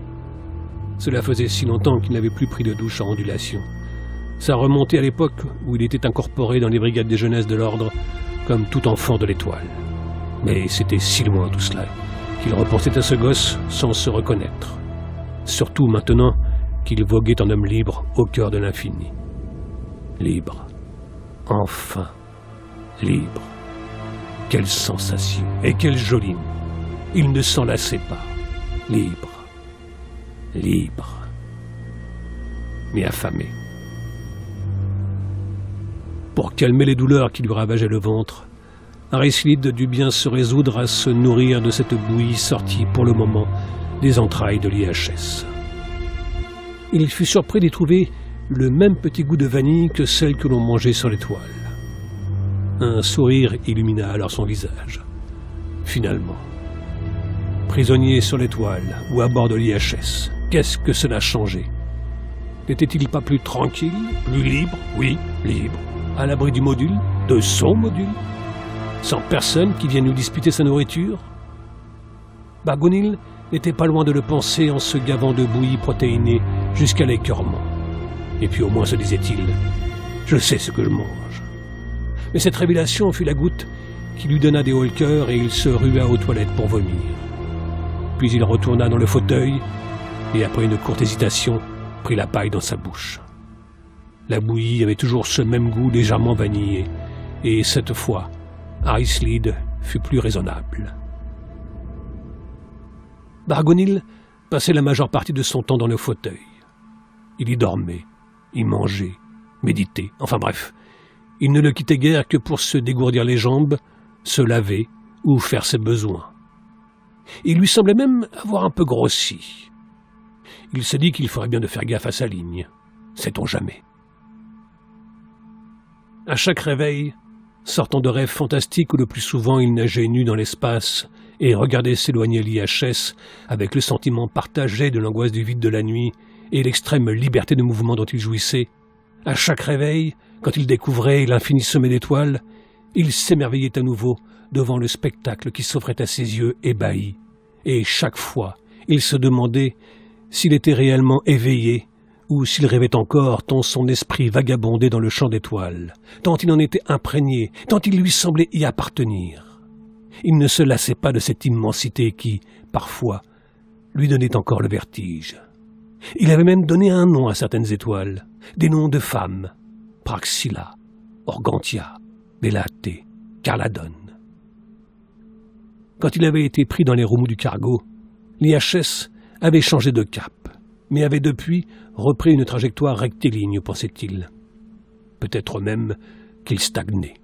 Speaker 1: Cela faisait si longtemps qu'il n'avait plus pris de douche en ondulation. Ça remontait à l'époque où il était incorporé dans les brigades des jeunesses de l'ordre, comme tout enfant de l'étoile. Mais c'était si loin tout cela, qu'il repensait à ce gosse sans se reconnaître. Surtout maintenant qu'il voguait en homme libre au cœur de l'infini. Libre. Enfin, libre. Quelle sensation, et quelle jolie nuit. Il ne s'en lassait pas. Libre, libre, mais affamé. Pour calmer les douleurs qui lui ravageaient le ventre, Arislide dut bien se résoudre à se nourrir de cette bouillie sortie pour le moment des entrailles de l'IHS. Il fut surpris d'y trouver le même petit goût de vanille que celle que l'on mangeait sur l'étoile. Un sourire illumina alors son visage. Finalement, prisonnier sur l'étoile ou à bord de l'IHS, qu'est-ce que cela changeait? N'était-il pas plus tranquille, plus libre? Oui, libre, à l'abri du module, de son module, sans personne qui vienne nous disputer sa nourriture? Bargounil n'était pas loin de le penser en se gavant de bouillie protéinée jusqu'à l'écœurement. Et puis au moins se disait-il, je sais ce que je mange. Mais cette révélation fut la goutte qui lui donna des hauts le cœur et il se rua aux toilettes pour vomir. Puis il retourna dans le fauteuil et après une courte hésitation, prit la paille dans sa bouche. La bouillie avait toujours ce même goût légèrement vanillé et cette fois, Arislide fut plus raisonnable. Bargounil passait la majeure partie de son temps dans le fauteuil. Il y dormait, y mangeait, méditait, enfin bref, il ne le quittait guère que pour se dégourdir les jambes, se laver ou faire ses besoins. Il lui semblait même avoir un peu grossi. Il se dit qu'il ferait bien de faire gaffe à sa ligne, sait-on jamais. À chaque réveil, sortant de rêves fantastiques où le plus souvent il nageait nu dans l'espace et regardait s'éloigner l'IHS avec le sentiment partagé de l'angoisse du vide de la nuit et l'extrême liberté de mouvement dont il jouissait, à chaque réveil, quand il découvrait l'infini sommet d'étoiles, il s'émerveillait à nouveau devant le spectacle qui s'offrait à ses yeux ébahis. Et chaque fois, il se demandait s'il était réellement éveillé ou s'il rêvait encore tant son esprit vagabondait dans le champ d'étoiles, tant il en était imprégné, tant il lui semblait y appartenir. Il ne se lassait pas de cette immensité qui, parfois, lui donnait encore le vertige. Il avait même donné un nom à certaines étoiles, des noms de femmes, Praxilla, Organtia, Belate, Carladone. Quand il avait été pris dans les remous du cargo, l'IHS avait changé de cap, mais avait depuis repris une trajectoire rectiligne, pensait-il. Peut-être même qu'il stagnait.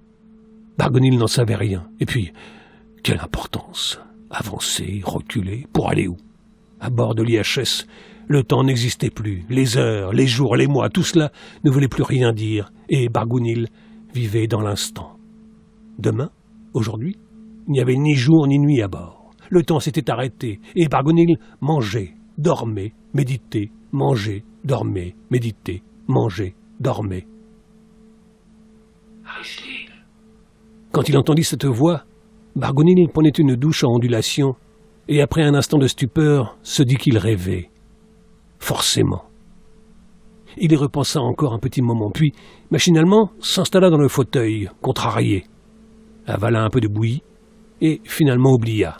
Speaker 1: Bargounil n'en savait rien. Et puis, quelle importance? Avancer, reculer, pour aller où? À bord de l'IHS, le temps n'existait plus. Les heures, les jours, les mois, tout cela ne voulait plus rien dire. Et Bargounil vivait dans l'instant. Demain, aujourd'hui, il n'y avait ni jour ni nuit à bord. Le temps s'était arrêté et Bargounil mangeait, dormait, méditait, mangeait, dormait, méditait, mangeait, dormait. Arislide. Quand il entendit cette voix, Bargounil prenait une douche en ondulation et après un instant de stupeur, se dit qu'il rêvait. Forcément. Il y repensa encore un petit moment, puis, machinalement, s'installa dans le fauteuil, contrarié, avala un peu de bouillie et finalement oublia.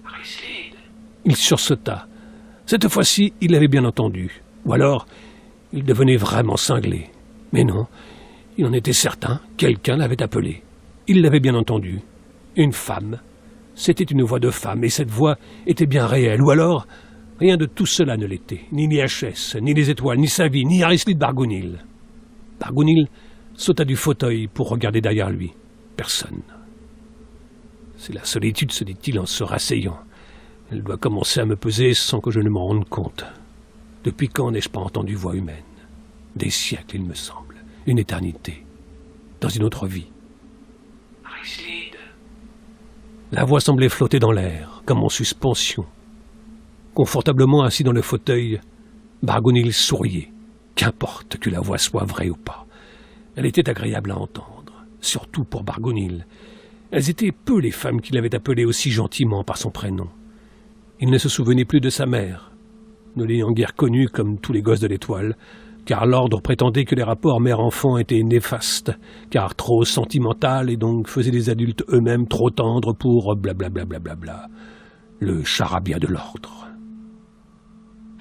Speaker 1: Arislide. Il sursauta. Cette fois-ci, il l'avait bien entendu. Ou alors, il devenait vraiment cinglé. Mais non, il en était certain, quelqu'un l'avait appelé. Il l'avait bien entendu. Une femme. C'était une voix de femme, et cette voix était bien réelle. Ou alors, rien de tout cela ne l'était. Ni l'IHS, ni les étoiles, ni sa vie, ni Arislide Bargounil. Bargounil sauta du fauteuil pour regarder derrière lui. Personne. C'est la solitude, se dit-il en se rasseyant. Elle doit commencer à me peser sans que je ne m'en rende compte. Depuis quand n'ai-je pas entendu voix humaine? Des siècles, il me semble. Une éternité. Dans une autre vie. Arislide. La voix semblait flotter dans l'air, comme en suspension. Confortablement assis dans le fauteuil, Bargounil souriait. Qu'importe que la voix soit vraie ou pas. Elle était agréable à entendre, surtout pour Bargounil. Elles étaient peu les femmes qui l'avaient appelé aussi gentiment par son prénom. Il ne se souvenait plus de sa mère, ne l'ayant guère connue comme tous les gosses de l'étoile, car l'ordre prétendait que les rapports mère-enfant étaient néfastes, car trop sentimental et donc faisaient des adultes eux-mêmes trop tendres pour blablabla. Le charabia de l'ordre.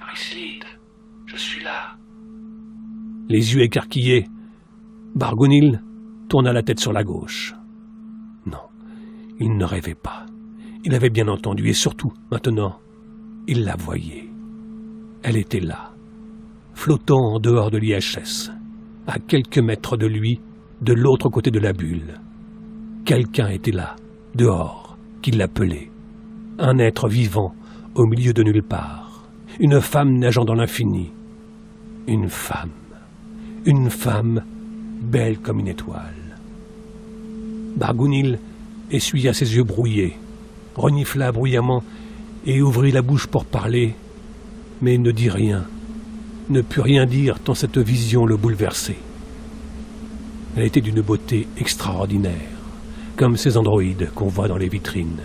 Speaker 1: Arislide, je suis là. Les yeux écarquillés, Bargounil tourna la tête sur la gauche. Non, Il ne rêvait pas. Il avait bien entendu et surtout, maintenant, il la voyait. Elle était là, flottant en dehors de l'IHS, à quelques mètres de lui, de l'autre côté de la bulle. Quelqu'un était là, dehors, qui l'appelait. Un être vivant au milieu de nulle part. Une femme nageant dans l'infini. Une femme belle comme une étoile. Bargounil essuya ses yeux brouillés, renifla bruyamment et ouvrit la bouche pour parler, mais ne dit rien, ne put rien dire tant cette vision le bouleversait. Elle était d'une beauté extraordinaire, comme ces androïdes qu'on voit dans les vitrines.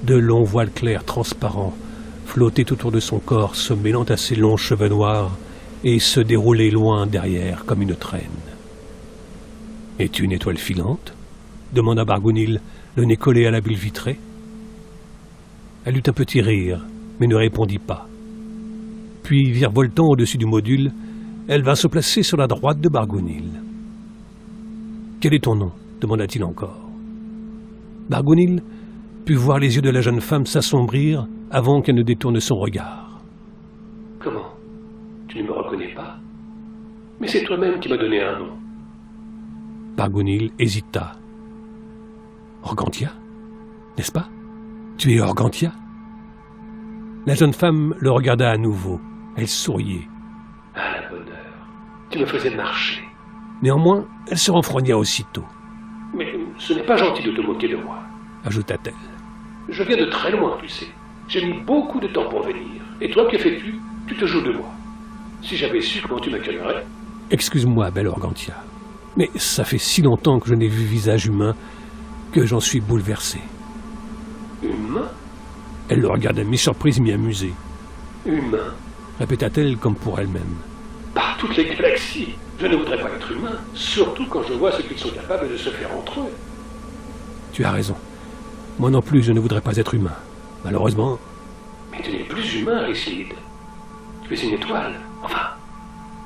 Speaker 1: De longs voiles clairs transparents flottaient autour de son corps, se mêlant à ses longs cheveux noirs et se déroulaient loin derrière comme une traîne. « Es-tu une étoile filante ?» demanda Bargounil, le nez collé à la bulle vitrée. Elle eut un petit rire, mais ne répondit pas. Puis, virevoltant au-dessus du module, elle vint se placer sur la droite de Bargounil. « Quel est ton nom ?» demanda-t-il encore. Bargounil put voir les yeux de la jeune femme s'assombrir avant qu'elle ne détourne son regard. « Comment ? Tu ne me reconnais pas ? Mais c'est toi-même qui m'as donné un nom. » Bargounil hésita. « Organtia ? N'est-ce pas ? Tu es Organtia ?» La jeune femme le regarda à nouveau. Elle souriait. « Ah, la bonne heure. Tu me faisais marcher. » Néanmoins, elle se renfrogna aussitôt. « Mais ce n'est pas gentil de te moquer de moi, » ajouta-t-elle. « Je viens de très loin, tu sais. J'ai mis beaucoup de temps pour venir. Et toi, que fais-tu ? Tu te joues de moi. Si j'avais su comment tu m'accueillerais... » « Excuse-moi, belle Organtia, mais ça fait si longtemps que je n'ai vu visage humain que j'en suis bouleversé. »« Humain ?» Elle le regardait mi-surprise, mi-amusée. « Humain ?» répéta-t-elle comme pour elle-même. « Par toutes les galaxies, je ne voudrais pas être humain, surtout quand je vois ce qu'ils sont capables de se faire entre eux. » Tu as raison. Moi non plus, je ne voudrais pas être humain. Malheureusement... Mais tu n'es plus humain, Rislid. Tu es une étoile. Enfin,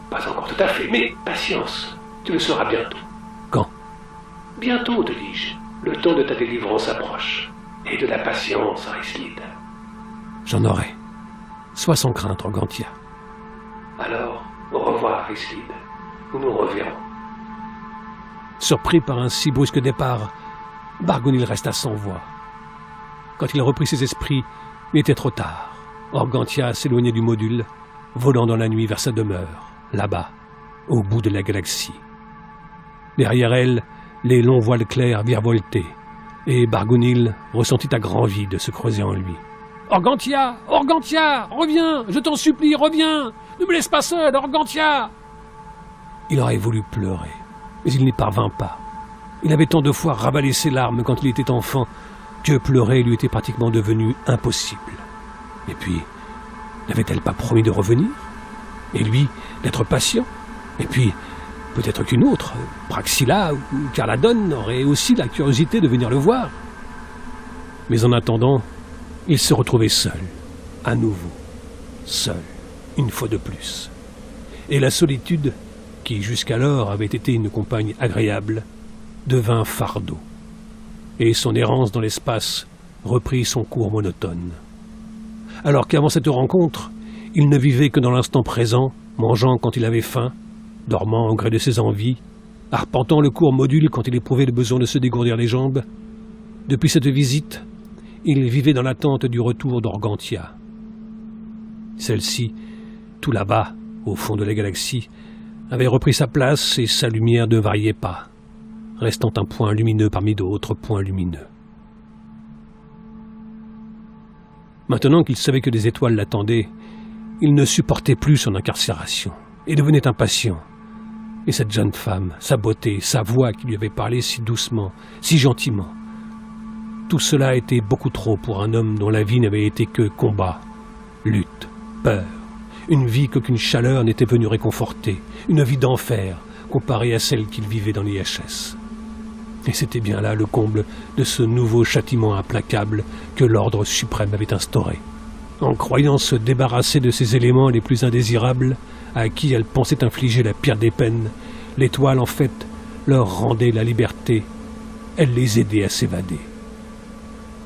Speaker 1: pas encore tout à fait, mais patience. Tu le sauras bientôt. Quand ? Bientôt, te dis-je. Le temps de ta délivrance approche. Et de la patience, Rislid. J'en aurai. Sois sans crainte, Organtia. Alors, au revoir, Rislid. Nous nous reverrons. Surpris par un si brusque départ, Bargounil resta sans voix. Quand il reprit ses esprits, il était trop tard. Organtia s'éloignait du module, volant dans la nuit vers sa demeure, là-bas, au bout de la galaxie. Derrière elle, les longs voiles clairs virevoltaient, et Bargounil ressentit un grand vide se creuser en lui. « Organtia ! Organtia ! Reviens ! Je t'en supplie, reviens ! Ne me laisse pas seul, Organtia !» Il aurait voulu pleurer, mais il n'y parvint pas. Il avait tant de fois ravalé ses larmes quand il était enfant que pleurer lui était pratiquement devenu impossible. Et puis, n'avait-elle pas promis de revenir ? Et lui, d'être patient ? Et puis, peut-être qu'une autre, Praxilla ou Carladon, aurait aussi la curiosité de venir le voir. Mais en attendant, il se retrouvait seul, à nouveau, seul, une fois de plus. Et la solitude, qui jusqu'alors avait été une compagne agréable, devint fardeau. Et son errance dans l'espace reprit son cours monotone. Alors qu'avant cette rencontre, il ne vivait que dans l'instant présent, mangeant quand il avait faim, dormant au gré de ses envies, arpentant le court module quand il éprouvait le besoin de se dégourdir les jambes. Depuis cette visite, il vivait dans l'attente du retour d'Organtia. Celle-ci, tout là-bas, au fond de la galaxie, avait repris sa place et sa lumière ne variait pas, restant un point lumineux parmi d'autres points lumineux. Maintenant qu'il savait que des étoiles l'attendaient, il ne supportait plus son incarcération et devenait impatient. Et cette jeune femme, sa beauté, sa voix qui lui avait parlé si doucement, si gentiment, tout cela était beaucoup trop pour un homme dont la vie n'avait été que combat, lutte, peur, une vie qu'aucune chaleur n'était venue réconforter, une vie d'enfer comparée à celle qu'il vivait dans l'IHS. Et c'était bien là le comble de ce nouveau châtiment implacable que l'ordre suprême avait instauré. En croyant se débarrasser de ces éléments les plus indésirables, à qui elle pensait infliger la pire des peines, l'étoile, en fait, leur rendait la liberté. Elle les aidait à s'évader.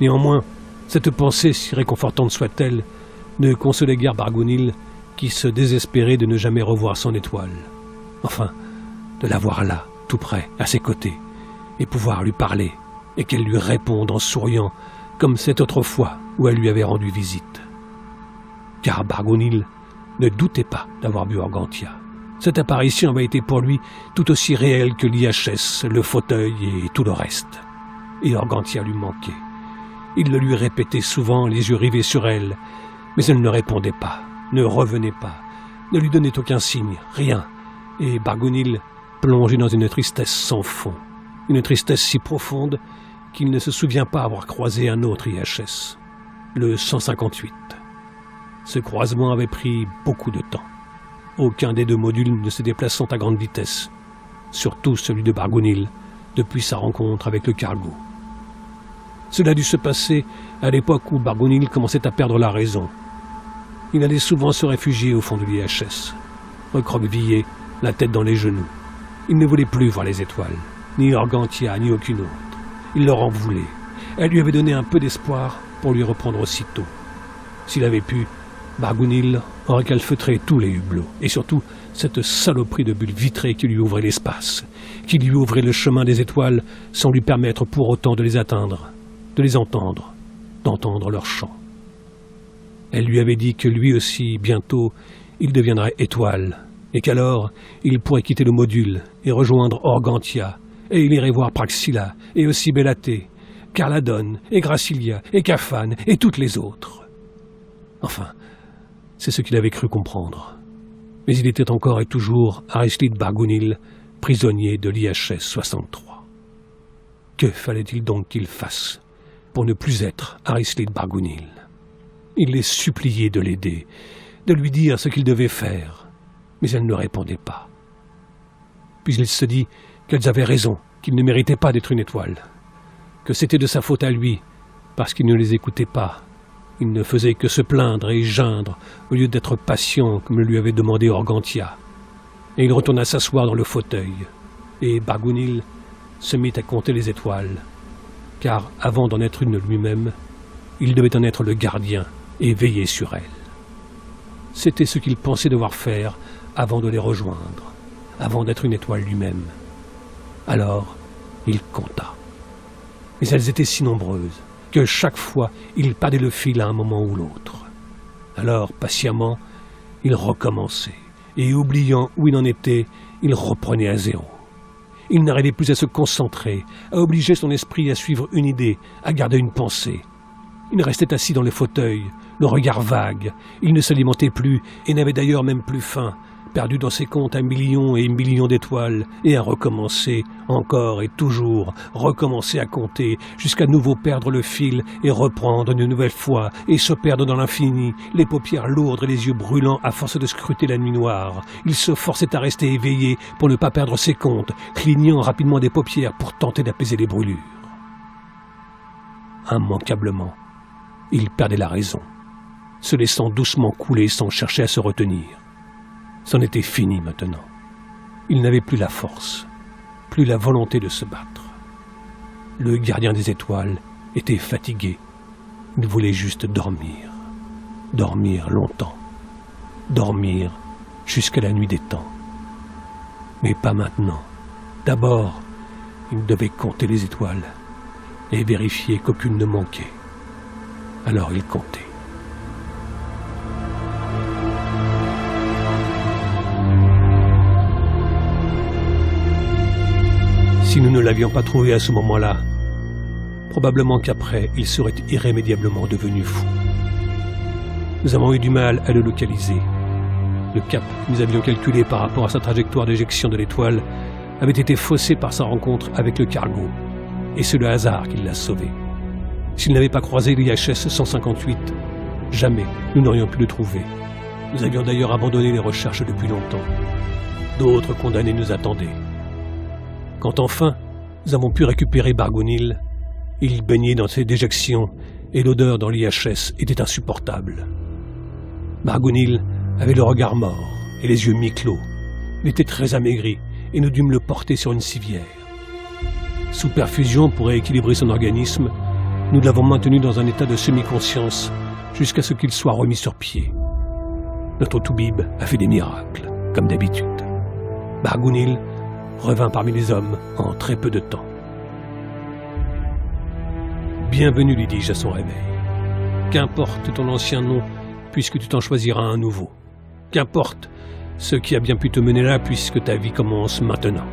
Speaker 1: Néanmoins, cette pensée, si réconfortante soit-elle, ne consolait guère Bargounil, qui se désespérait de ne jamais revoir son étoile. Enfin, de la voir là, tout près, à ses côtés, et pouvoir lui parler, et qu'elle lui réponde en souriant, comme cette autre fois où elle lui avait rendu visite. Car Bargounil ne doutait pas d'avoir vu Organtia. Cette apparition avait été pour lui tout aussi réelle que l'IHS, le fauteuil et tout le reste. Et Organtia lui manquait. Il le lui répétait souvent, les yeux rivés sur elle, mais elle ne répondait pas, ne revenait pas, ne lui donnait aucun signe, rien. Et Bargounil plongeait dans une tristesse sans fond, une tristesse si profonde qu'il ne se souvient pas avoir croisé un autre IHS, le 158. Ce croisement avait pris beaucoup de temps. Aucun des deux modules ne se déplaçant à grande vitesse, surtout celui de Bargounil, depuis sa rencontre avec le cargo. Cela dut se passer à l'époque où Bargounil commençait à perdre la raison. Il allait souvent se réfugier au fond de l'IHS, recroquevillé, la tête dans les genoux. Il ne voulait plus voir les étoiles, ni Organtia, ni aucune autre. Il leur en voulait. Elle lui avait donné un peu d'espoir pour lui reprendre aussitôt. S'il avait pu, Bargounil aurait calfeutré tous les hublots, et surtout cette saloperie de bulles vitrées qui lui ouvrait l'espace, qui lui ouvrait le chemin des étoiles sans lui permettre pour autant de les atteindre, de les entendre, d'entendre leur chant. Elle lui avait dit que lui aussi, bientôt, il deviendrait étoile, et qu'alors, il pourrait quitter le module et rejoindre Organtia, et il irait voir Praxilla, et aussi Bellaté, Carladone, et Gracilia, et Cafane, et toutes les autres. Enfin, c'est ce qu'il avait cru comprendre. Mais il était encore et toujours Arislid Bargounil, prisonnier de l'IHS 63. Que fallait-il donc qu'il fasse pour ne plus être Arislid Bargounil? Il les suppliait de l'aider, de lui dire ce qu'il devait faire, mais elle ne répondait pas. Puis il se dit qu'elles avaient raison, qu'il ne méritait pas d'être une étoile, que c'était de sa faute à lui, parce qu'il ne les écoutait pas. Il ne faisait que se plaindre et geindre, au lieu d'être patient comme le lui avait demandé Organtia. Et il retourna s'asseoir dans le fauteuil, et Bargounil se mit à compter les étoiles, car avant d'en être une lui-même, il devait en être le gardien et veiller sur elles. C'était ce qu'il pensait devoir faire avant de les rejoindre, avant d'être une étoile lui-même. Alors, il compta. Mais elles étaient si nombreuses que chaque fois, il perdait le fil à un moment ou l'autre. Alors, patiemment, il recommençait, et oubliant où il en était, il reprenait à zéro. Il n'arrivait plus à se concentrer, à obliger son esprit à suivre une idée, à garder une pensée. Il restait assis dans le fauteuil, le regard vague. Il ne s'alimentait plus et n'avait d'ailleurs même plus faim, perdu dans ses comptes à millions et millions d'étoiles, et à recommencer, encore et toujours, recommencer à compter, jusqu'à nouveau perdre le fil et reprendre une nouvelle fois, et se perdre dans l'infini, les paupières lourdes et les yeux brûlants à force de scruter la nuit noire. Il se forçait à rester éveillé pour ne pas perdre ses comptes, clignant rapidement des paupières pour tenter d'apaiser les brûlures. Immanquablement, il perdait la raison, se laissant doucement couler sans chercher à se retenir. C'en était fini maintenant. Il n'avait plus la force, plus la volonté de se battre. Le gardien des étoiles était fatigué. Il voulait juste dormir. Dormir longtemps. Dormir jusqu'à la nuit des temps. Mais pas maintenant. D'abord, il devait compter les étoiles et vérifier qu'aucune ne manquait. Alors il comptait. Si nous ne l'avions pas trouvé à ce moment-là, probablement qu'après, il serait irrémédiablement devenu fou. Nous avons eu du mal à le localiser. Le cap que nous avions calculé par rapport à sa trajectoire d'éjection de l'étoile avait été faussé par sa rencontre avec le cargo, et c'est le hasard qui l'a sauvé. S'il n'avait pas croisé l'IHS 158, jamais nous n'aurions pu le trouver. Nous avions d'ailleurs abandonné les recherches depuis longtemps. D'autres condamnés nous attendaient. Quand enfin, nous avons pu récupérer Bargounil, il baignait dans ses déjections et l'odeur dans l'IHS était insupportable. Bargounil avait le regard mort et les yeux mi-clos. Il était très amaigri et nous dûmes le porter sur une civière. Sous perfusion pour rééquilibrer son organisme, nous l'avons maintenu dans un état de semi-conscience jusqu'à ce qu'il soit remis sur pied. Notre Toubib a fait des miracles, comme d'habitude. Bargounil revint parmi les hommes en très peu de temps. « Bienvenue, lui dis-je à son réveil. Qu'importe ton ancien nom, puisque tu t'en choisiras un nouveau. Qu'importe ce qui a bien pu te mener là, puisque ta vie commence maintenant.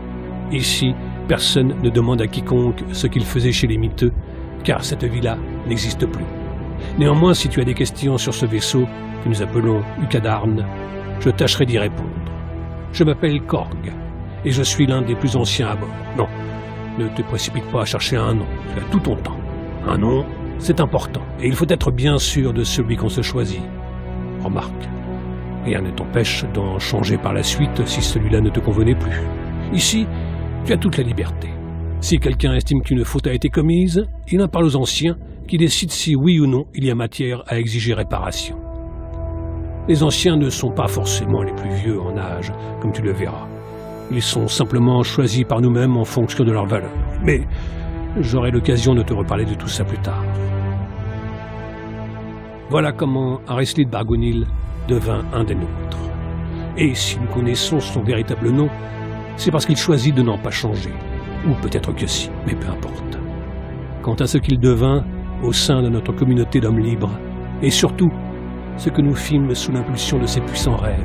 Speaker 1: Ici, personne ne demande à quiconque ce qu'il faisait chez les miteux, car cette vie-là n'existe plus. Néanmoins, si tu as des questions sur ce vaisseau, que nous appelons Ukadarn, je tâcherai d'y répondre. Je m'appelle Korg, et je suis l'un des plus anciens à bord. Non, ne te précipite pas à chercher un nom, tu as tout ton temps. Un nom, c'est important, et il faut être bien sûr de celui qu'on se choisit. Remarque, rien ne t'empêche d'en changer par la suite si celui-là ne te convenait plus. Ici, tu as toute la liberté. Si quelqu'un estime qu'une faute a été commise, il en parle aux anciens qui décident si oui ou non il y a matière à exiger réparation. Les anciens ne sont pas forcément les plus vieux en âge, comme tu le verras. Ils sont simplement choisis par nous-mêmes en fonction de leur valeur. Mais j'aurai l'occasion de te reparler de tout ça plus tard. Voilà comment Arislid Bargounil devint un des nôtres. Et si nous connaissons son véritable nom, c'est parce qu'il choisit de n'en pas changer. Ou peut-être que si, mais peu importe. Quant à ce qu'il devint au sein de notre communauté d'hommes libres, et surtout, ce que nous fîmes sous l'impulsion de ses puissants rêves,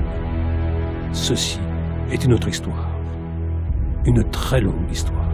Speaker 1: ceci est une autre histoire. Une très longue histoire.